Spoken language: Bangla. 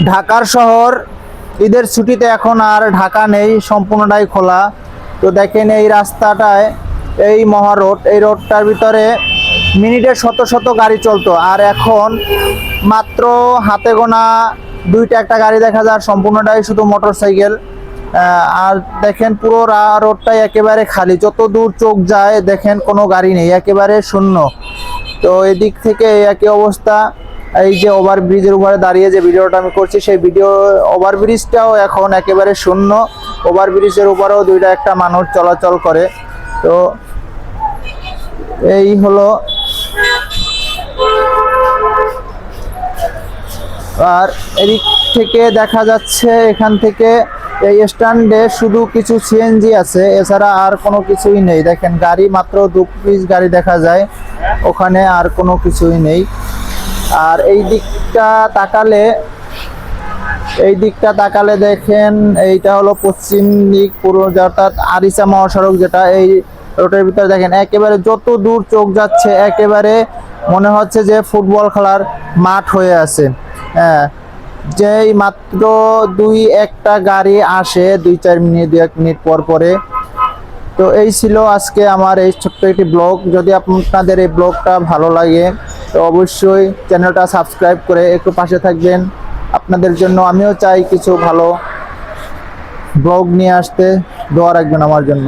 ঢাকার শহর ঈদের ছুটিতে এখন আর ঢাকা নেই, সম্পূর্ণটাই খোলা। তো দেখেন এই রাস্তাটায় এই মহা রোড, এই রোডটার ভিতরে মিনিটে শত শত গাড়ি চলতো, আর এখন মাত্র হাতে গোনা দুইটা একটা গাড়ি দেখা যায়, সম্পূর্ণটাই শুধু মোটর সাইকেল। আর দেখেন পুরো রোডটাই একেবারে খালি, যত দূর চোখ যায় দেখেন কোনো গাড়ি নেই, একেবারে শূন্য। তো এদিক থেকে একই অবস্থা। এই যে ওভারব্রিজের উপরে দাঁড়িয়ে যে ভিডিওটা আমি করছি, সেই ওভারব্রিজটাও এখন একেবারে শূন্য। ওভারব্রিজের উপরেও দুইটা একটা মানুষ চলাচল করে। তো এই হলো। আর এদিক থেকে দেখা যাচ্ছে এখান থেকে এই স্ট্যান্ডে শুধু কিছু সিএনজি আছে, এছাড়া আর কোনো কিছুই নেই। দেখেন গাড়ি মাত্র 2 পিস গাড়ি দেখা যায়, ওখানে আর কোনো কিছুই নেই। আর এই দিকটা তাকালে দেখেন এইটা হলো পশ্চিম দিক, পুরো অর্থাৎ আরিচা মহাসড়ক, যেটা এই রোডের ভিতরে দেখেন একেবারে যত দূর চোখ যাচ্ছে একেবারে মনে হচ্ছে যে ফুটবল খেলার মাঠ হয়ে আছে। হ্যাঁ, যেই মাত্র 2-1টা গাড়ি আসে 2-4 মিনিট 2-1 মিনিট পর পরে। তো এই ছিল আজকে আমার এই ছোট্ট একটি ব্লগ। যদি আপনাদের এই ব্লগটা ভালো লাগে তো অবশ্যই চ্যানেলটা সাবস্ক্রাইব করে একটু পাশে থাকবেন। আপনাদের জন্য আমিও চাই কিছু ভালো ব্লগ নিয়ে আসতে, দোয়া রাখবেন আমার জন্য।